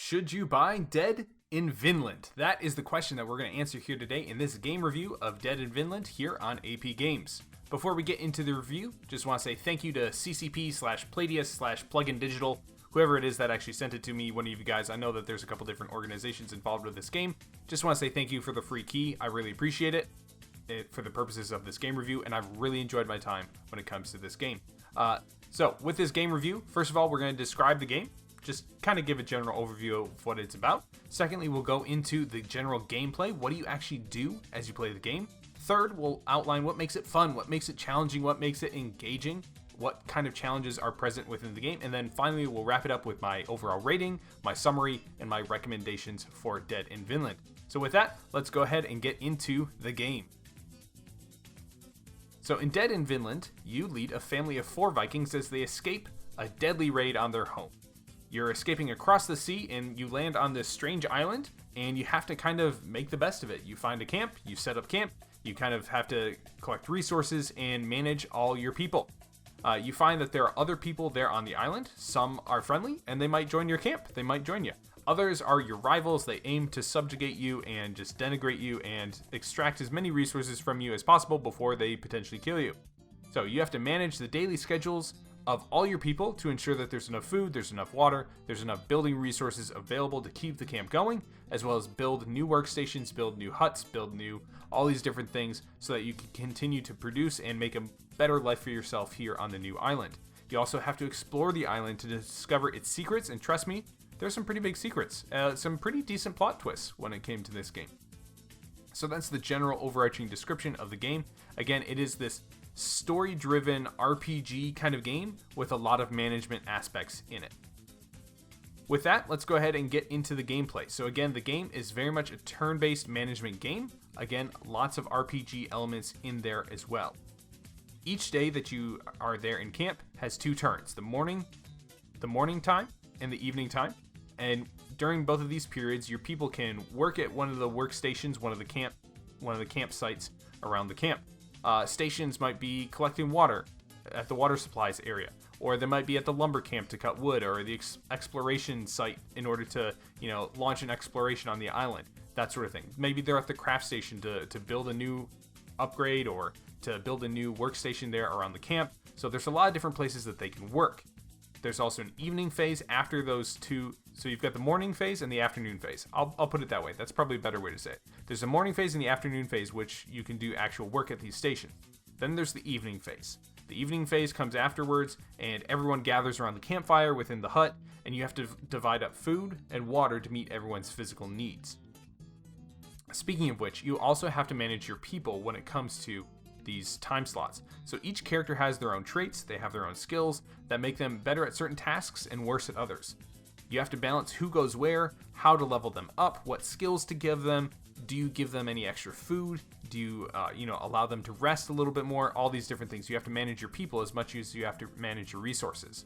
Should you buy Dead in Vinland? That is the question that we're going to answer here today in this game review of Dead in Vinland here on AP Games. Before we get into the review, just want to say thank you to CCP/Pladius/Plugin Digital, whoever it is that actually sent it to me, one of you guys. I know that there's a couple different organizations involved with this game. Just want to say thank you for the free key. I really appreciate it for the purposes of this game review, and I've really enjoyed my time when it comes to this game. So with this game review, first of all, we're going to describe the game. Just kind of give a general overview of what it's about. Secondly, we'll go into the general gameplay. What do you actually do as you play the game? Third, we'll outline what makes it fun, what makes it challenging, what makes it engaging, what kind of challenges are present within the game. And then finally, we'll wrap it up with my overall rating, my summary, and my recommendations for Dead in Vinland. So with that, let's go ahead and get into the game. So in Dead in Vinland, you lead a family of 4 Vikings as they escape a deadly raid on their home. You're escaping across the sea and you land on this strange island, and you have to kind of make the best of it. You find a camp, you set up camp, you kind of have to collect resources and manage all your people. You find that there are other people there on the island. Some are friendly and they might join your camp, they might join you. Others are your rivals. They aim to subjugate you and just denigrate you and extract as many resources from you as possible before they potentially kill you. So you have to manage the daily schedules of all your people to ensure that there's enough food, there's enough water, there's enough building resources available to keep the camp going, as well as build new workstations, build new huts, all these different things so that you can continue to produce and make a better life for yourself here on the new island. You also have to explore the island to discover its secrets, and trust me, there's some pretty big secrets, some pretty decent plot twists when it came to this game. So that's the general overarching description of the game. Again, it is this story-driven RPG kind of game with a lot of management aspects in it. With that, let's go ahead and get into the gameplay. So again, the game is very much a turn-based management game. Again, lots of RPG elements in there as well. Each day that you are there in camp has 2 turns, the morning time and the evening time. And during both of these periods, your people can work at one of the workstations, one of the campsites around the camp. Stations might be collecting water at the water supplies area, or they might be at the lumber camp to cut wood, or the exploration site in order to, launch an exploration on the island, that sort of thing. Maybe they're at the craft station to build a new upgrade or to build a new workstation there around the camp. So there's a lot of different places that they can work. There's also an evening phase after those 2. So you've got the morning phase and the afternoon phase. I'll put it that way. That's probably a better way to say it. There's a morning phase and the afternoon phase, which you can do actual work at these stations. Then there's the evening phase. The evening phase comes afterwards, and everyone gathers around the campfire within the hut, and you have to divide up food and water to meet everyone's physical needs. Speaking of which, you also have to manage your people when it comes to these time slots. So each character has their own traits, they have their own skills that make them better at certain tasks and worse at others. You have to balance who goes where, how to level them up, what skills to give them. Do you give them any extra food? Do you, allow them to rest a little bit more? All these different things. You have to manage your people as much as you have to manage your resources.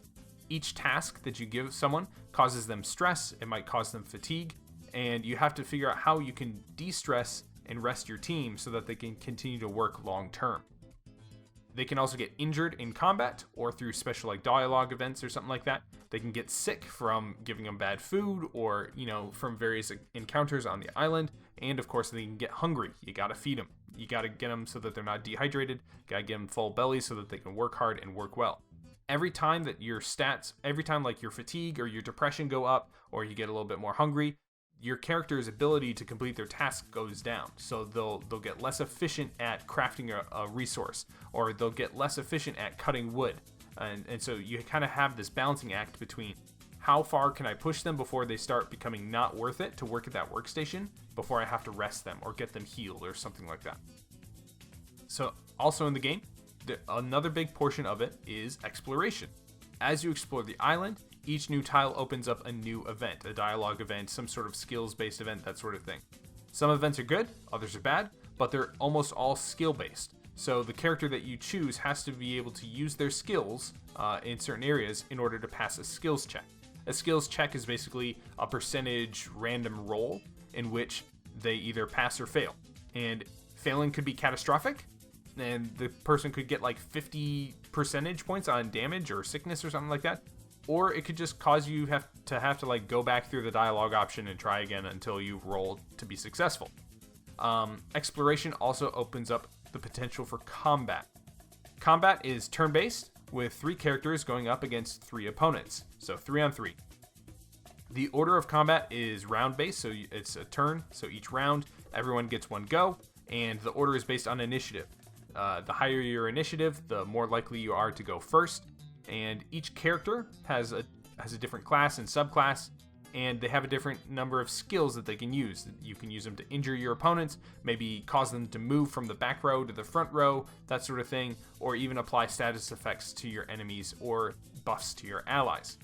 Each task that you give someone causes them stress. It might cause them fatigue. And you have to figure out how you can de-stress and rest your team so that they can continue to work long term. They can also get injured in combat or through special dialogue events or something like that. They can get sick from giving them bad food or, from various encounters on the island. And of course, they can get hungry. You gotta feed them. You gotta get them so that they're not dehydrated. You gotta get them full belly so that they can work hard and work well. Every time that your your fatigue or your depression go up, or you get a little bit more hungry, your character's ability to complete their task goes down. So they'll get less efficient at crafting a resource, or they'll get less efficient at cutting wood. And so you kind of have this balancing act between how far can I push them before they start becoming not worth it to work at that workstation before I have to rest them or get them healed or something like that. So also in the game, another big portion of it is exploration. As you explore the island, each new tile opens up a new event, a dialogue event, some sort of skills-based event, that sort of thing. Some events are good, others are bad, but they're almost all skill-based. So the character that you choose has to be able to use their skills in certain areas in order to pass a skills check. A skills check is basically a percentage random roll in which they either pass or fail. And failing could be catastrophic, and the person could get 50 percentage points on damage or sickness or something like that. or it could just cause you have to like go back through the dialogue option and try again until you roll to be successful. Exploration also opens up the potential for combat. Combat is turn-based with 3 characters going up against 3 opponents, so 3 on 3. The order of combat is round-based, so it's a turn, so each round everyone gets 1 go, and the order is based on initiative. The higher your initiative, the more likely you are to go first, and each character has a different class and subclass, and they have a different number of skills that they can use. You can use them to injure your opponents, maybe cause them to move from the back row to the front row, that sort of thing, or even apply status effects to your enemies or buffs to your allies.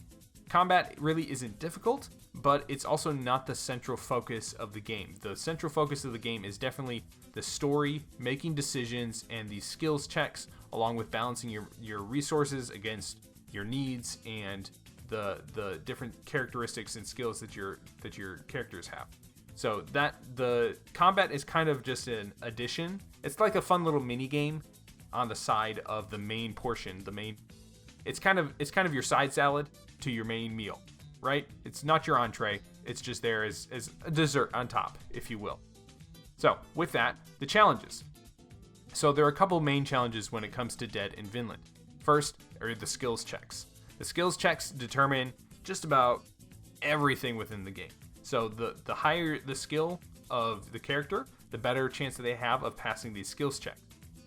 Combat really isn't difficult, but it's also not the central focus of the game. The central focus of the game is definitely the story, making decisions, and the skills checks, along with balancing your resources against your needs and the different characteristics and skills that your characters have. So that the combat is kind of just an addition. It's like a fun little mini game on the side of the main portion. It's kind of your side salad to your main meal, right? It's not your entree. It's just there as a dessert on top, if you will. So with that, the challenges. So there are a couple main challenges when it comes to Dead in Vinland. First are the skills checks. The skills checks determine just about everything within the game. So the higher the skill of the character, the better chance that they have of passing these skills checks.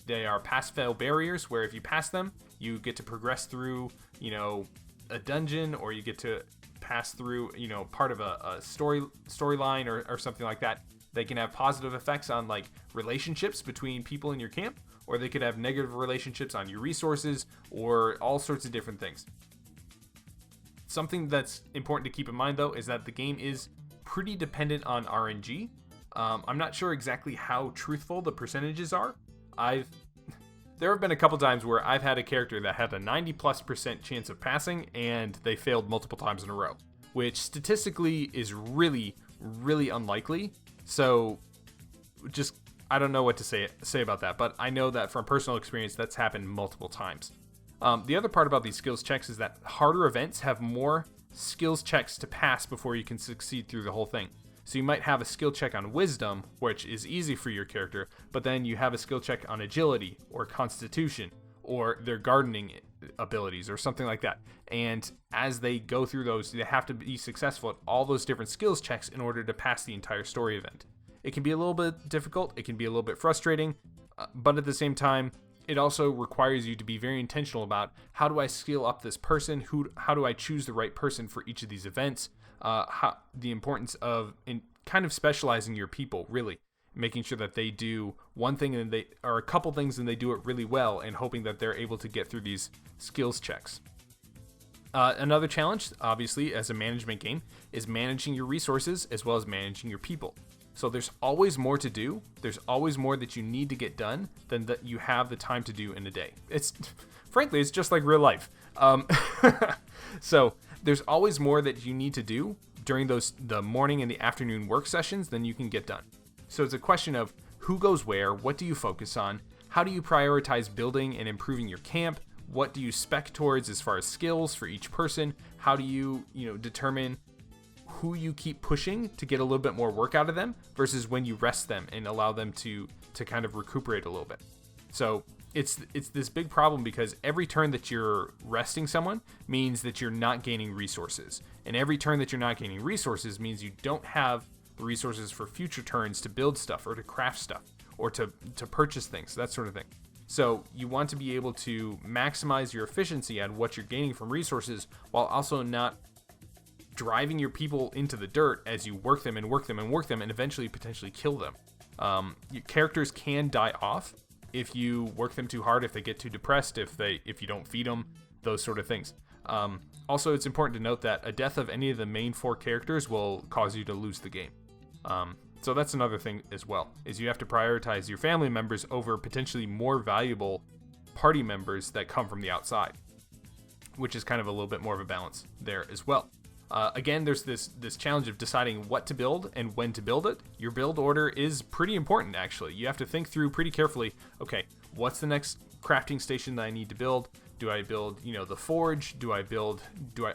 They are pass-fail barriers, where if you pass them, you get to progress through, a dungeon, or you get to pass through, part of a storyline or something like that. They can have positive effects on like relationships between people in your camp, or they could have negative relationships on your resources, or all sorts of different things. Something that's important to keep in mind, though, is that the game is pretty dependent on RNG. I'm not sure exactly how truthful the percentages are. There have been a couple times where I've had a character that had a 90+% chance of passing, and they failed multiple times in a row, which statistically is really, really unlikely. So just, I don't know what to say about that, but I know that from personal experience, that's happened multiple times. The other part about these skills checks is that harder events have more skills checks to pass before you can succeed through the whole thing. So you might have a skill check on wisdom, which is easy for your character, but then you have a skill check on agility or constitution or their gardening abilities or something like that. And as they go through those, they have to be successful at all those different skills checks in order to pass the entire story event. It can be a little bit difficult, it can be a little bit frustrating, but at the same time, it also requires you to be very intentional about how do I skill up this person, how do I choose the right person for each of these events, the importance of kind of specializing your people, really, making sure that they do one thing or a couple things and they do it really well, and hoping that they're able to get through these skills checks. Another challenge, obviously, as a management game, is managing your resources as well as managing your people. So there's always more to do. There's always more that you need to get done than that you have the time to do in a day. Frankly, it's just like real life. So there's always more that you need to do during the morning and the afternoon work sessions than you can get done. So it's a question of who goes where, what do you focus on, how do you prioritize building and improving your camp, what do you spec towards as far as skills for each person, how do you determine who you keep pushing to get a little bit more work out of them versus when you rest them and allow them to kind of recuperate a little bit. So it's this big problem because every turn that you're resting someone means that you're not gaining resources. And every turn that you're not gaining resources means you don't have the resources for future turns to build stuff or to craft stuff or to purchase things, that sort of thing. So you want to be able to maximize your efficiency on what you're gaining from resources while also not driving your people into the dirt as you work them and work them and work them and eventually potentially kill them. Your characters can die off if you work them too hard, if they get too depressed, if you don't feed them, those sort of things. Also, it's important to note that a death of any of the main 4 characters will cause you to lose the game. So that's another thing as well, is you have to prioritize your family members over potentially more valuable party members that come from the outside, which is kind of a little bit more of a balance there as well. Again, there's this challenge of deciding what to build and when to build it. Your build order is pretty important, actually. You have to think through pretty carefully, okay, what's the next crafting station that I need to build? Do I build, the forge? Do I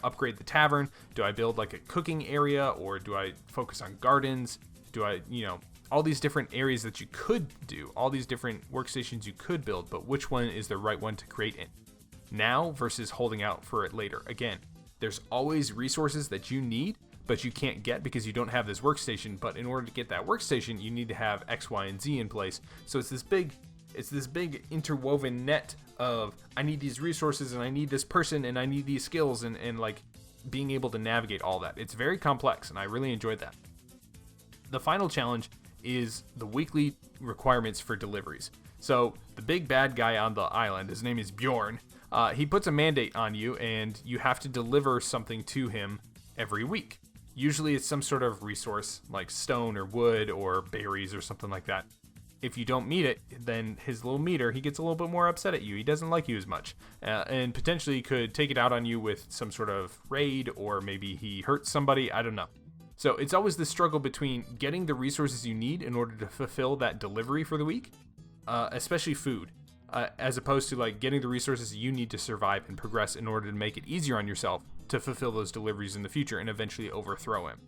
upgrade the tavern? Do I build like a cooking area, or do I focus on gardens? Do I, all these different areas that you could do, all these different workstations you could build, but which one is the right one to create in now versus holding out for it later? Again, there's always resources that you need, but you can't get because you don't have this workstation. But in order to get that workstation, you need to have X, Y, and Z in place. So it's this big interwoven net of, I need these resources and I need this person and I need these skills, and like being able to navigate all that. It's very complex, and I really enjoyed that. The final challenge is the weekly requirements for deliveries. So the big bad guy on the island, his name is Bjorn. He puts a mandate on you, and you have to deliver something to him every week. Usually it's some sort of resource like stone or wood or berries or something like that. If you don't meet it, then his little meter, he gets a little bit more upset at you. He doesn't like you as much, and potentially could take it out on you with some sort of raid, or maybe he hurts somebody. I don't know. So it's always the struggle between getting the resources you need in order to fulfill that delivery for the week, especially food, as opposed to like getting the resources you need to survive and progress in order to make it easier on yourself to fulfill those deliveries in the future and eventually overthrow him.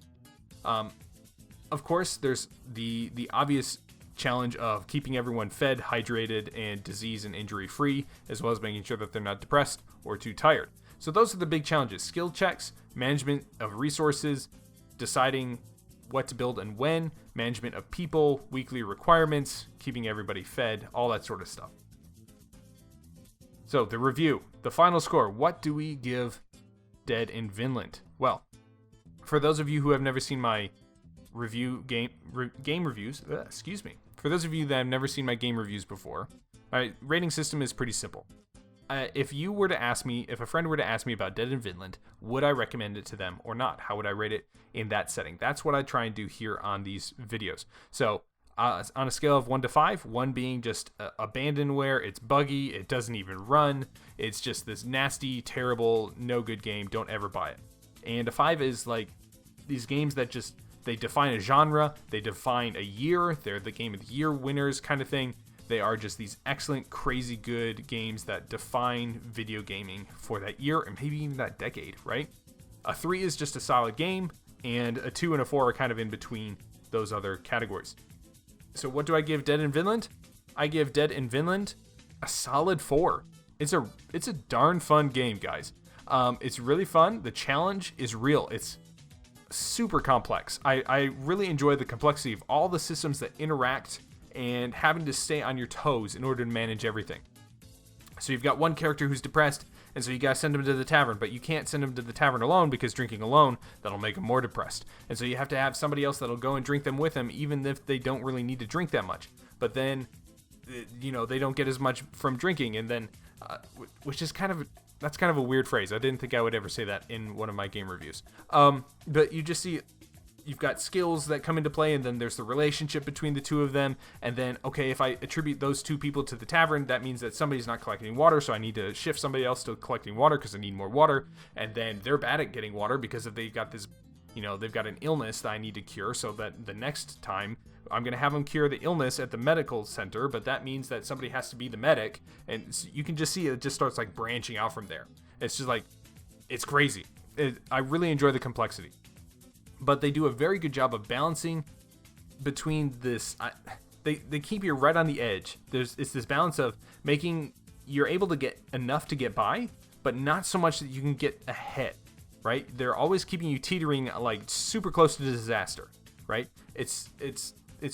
Of course, there's the obvious challenge of keeping everyone fed, hydrated, and disease and injury free, as well as making sure that they're not depressed or too tired. So those are the big challenges: skill checks, management of resources, deciding what to build and when, management of people, weekly requirements, keeping everybody fed, all that sort of stuff. So the review, the final score. What do we give Dead in Vinland? Well, for those of you who have never seen my game reviews, for those of you that have never seen my game reviews before, my rating system is pretty simple. If a friend were to ask me about Dead in Vinland, would I recommend it to them or not? How would I rate it in that setting? That's what I try and do here on these videos. So on a scale of 1 to 5, 1 being just abandonware, it's buggy, it doesn't even run, it's just this nasty, terrible, no good game, don't ever buy it. And a 5 is like these games that just, they define a genre, they define a year, they're the game of the year winners kind of thing. They are just these excellent, crazy good games that define video gaming for that year and maybe even that decade, right? A 3 is just a solid game, and a 2 and a 4 are kind of in between those other categories. So what do I give Dead in Vinland? I give Dead in Vinland a solid 4. It's a darn fun game, guys. It's really fun. The challenge is real. It's super complex. I really enjoy the complexity of all the systems that interact and having to stay on your toes in order to manage everything. So you've got one character who's depressed, and so you gotta send him to the tavern, but you can't send him to the tavern alone because drinking alone, that'll make him more depressed. And so you have to have somebody else that'll go and drink them with him, even if they don't really need to drink that much. But then, they don't get as much from drinking, and then, which is that's kind of a weird phrase. I didn't think I would ever say that in one of my game reviews. But you just see, you've got skills that come into play, and then there's the relationship between the two of them, and then, okay, if I attribute those two people to the tavern, that means that somebody's not collecting water, so I need to shift somebody else to collecting water because I need more water, and then they're bad at getting water because if they've got this, they've got an illness that I need to cure, so that the next time I'm going to have them cure the illness at the medical center, but that means that somebody has to be the medic, and so you can just see it just starts like branching out from there. It's just like, it's crazy. I really enjoy the complexity. But they do a very good job of balancing between this. They keep you right on the edge. It's this balance of making you're able to get enough to get by, but not so much that you can get ahead, right? They're always keeping you teetering like super close to disaster, right? It's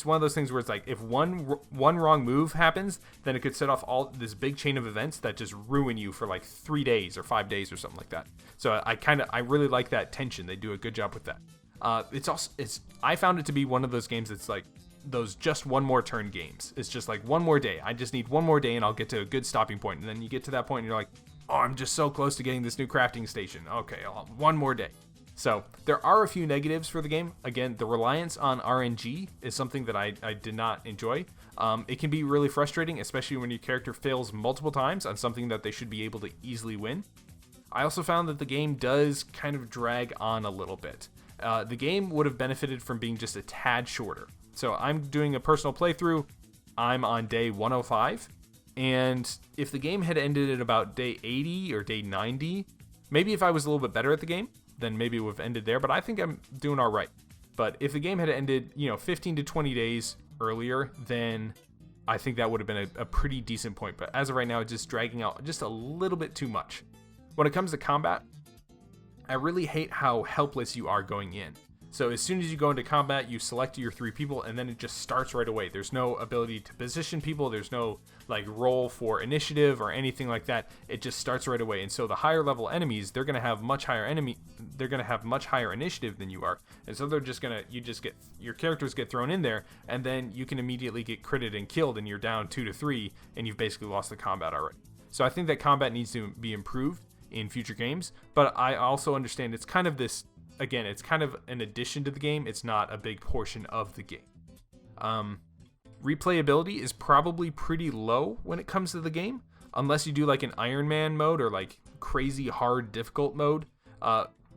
one of those things where it's like if one wrong move happens, then it could set off all this big chain of events that just ruin you for like 3 days or 5 days or something like that. So I really like that tension. They do a good job with that. I found it to be one of those games that's like those just one more turn games. It's just like one more day. I just need one more day and I'll get to a good stopping point. And then you get to that point and you're like, oh, I'm just so close to getting this new crafting station. Okay, one more day. So there are a few negatives for the game. Again, the reliance on RNG is something that I did not enjoy. It can be really frustrating, especially when your character fails multiple times on something that they should be able to easily win. I also found that the game does kind of drag on a little bit. The game would have benefited from being just a tad shorter. So I'm doing a personal playthrough. I'm on day 105, And if the game had ended at about day 80 or day 90, maybe if I was a little bit better at the game, then maybe it would have ended there. But I think I'm doing all right. But if the game had ended, 15 to 20 days earlier, then I think that would have been a pretty decent point. But as of right now, it's just dragging out just a little bit too much. When it comes to combat, I really hate how helpless you are going in. So as soon as you go into combat, you select your 3 people, and then it just starts right away. There's no ability to position people. There's no roll for initiative or anything like that. It just starts right away. And so the higher level enemies, they're gonna have much higher initiative than you are. And so your characters get thrown in there, and then you can immediately get critted and killed, and you're down 2 to 3, and you've basically lost the combat already. So I think that combat needs to be improved in future games. But I also understand it's kind of this. Again, it's kind of an addition to the game. It's not a big portion of the game. Replayability is probably pretty low when it comes to the game, unless you do an Iron Man mode or crazy hard difficult mode,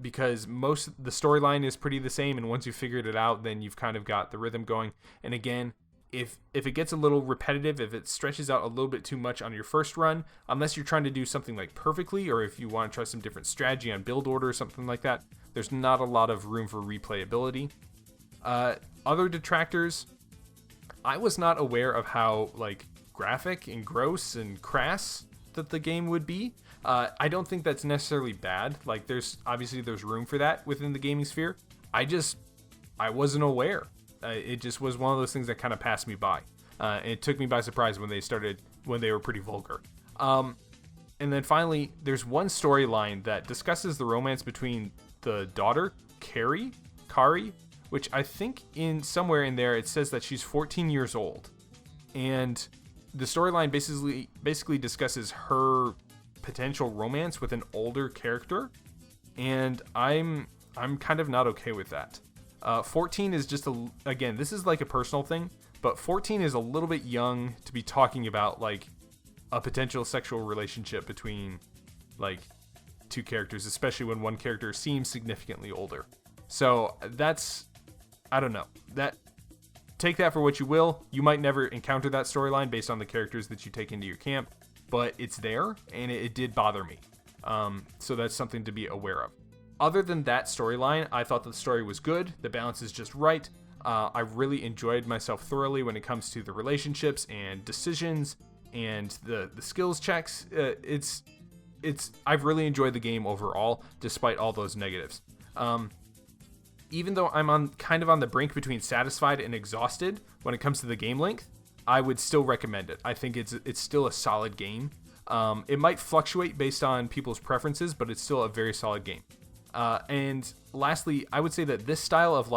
because the storyline is pretty the same, and once you figured it out, then you've kind of got the rhythm going. And again, if it gets a little repetitive, if it stretches out a little bit too much on your first run, unless you're trying to do something perfectly, or if you want to try some different strategy on build order or something like that, there's not a lot of room for replayability. Other detractors, I was not aware of how graphic and gross and crass that the game would be. I don't think that's necessarily bad. There's room for that within the gaming sphere. I wasn't aware. It just was one of those things that kind of passed me by. It took me by surprise when they were pretty vulgar. And then finally, there's one storyline that discusses the romance between the daughter, Kari, which I think in somewhere in there it says that she's 14 years old. And the storyline basically discusses her potential romance with an older character. And I'm kind of not okay with that. 14 is just again, this is a personal thing, but 14 is a little bit young to be talking about a potential sexual relationship between 2 characters, especially when one character seems significantly older. So I don't know. Take that for what you will. You might never encounter that storyline based on the characters that you take into your camp, but it's there, and it did bother me. So that's something to be aware of. Other than that storyline, I thought the story was good. The balance is just right. I really enjoyed myself thoroughly when it comes to the relationships and decisions and the skills checks. I've really enjoyed the game overall, despite all those negatives. Even though I'm kind of on the brink between satisfied and exhausted when it comes to the game length, I would still recommend it. I think it's still a solid game. It might fluctuate based on people's preferences, but it's still a very solid game. And lastly, I would say that this style of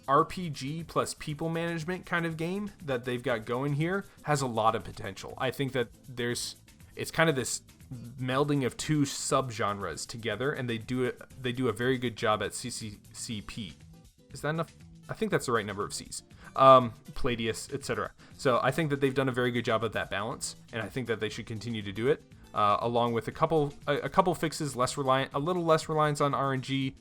RPG plus people management kind of game that they've got going here has a lot of potential. I think that it's kind of this melding of 2 subgenres together, and they do a very good job at CCCP. Is that enough? I think that's the right number of C's. Palladius, etc. So I think that they've done a very good job of that balance, and I think that they should continue to do it, along with a couple fixes, a little less reliance on RNG,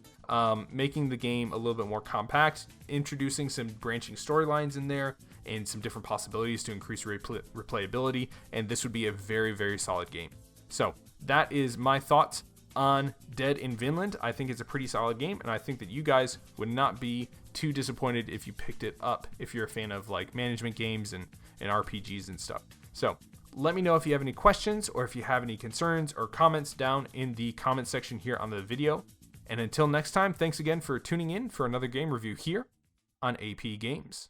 making the game a little bit more compact, introducing some branching storylines in there, and some different possibilities to increase replayability, and this would be a very, very solid game. So that is my thoughts on Dead in Vinland. I think it's a pretty solid game, and I think that you guys would not be too disappointed if you picked it up, if you're a fan of management games and RPGs and stuff. So let me know if you have any questions or if you have any concerns or comments down in the comment section here on the video. And until next time, thanks again for tuning in for another game review here on AP Games.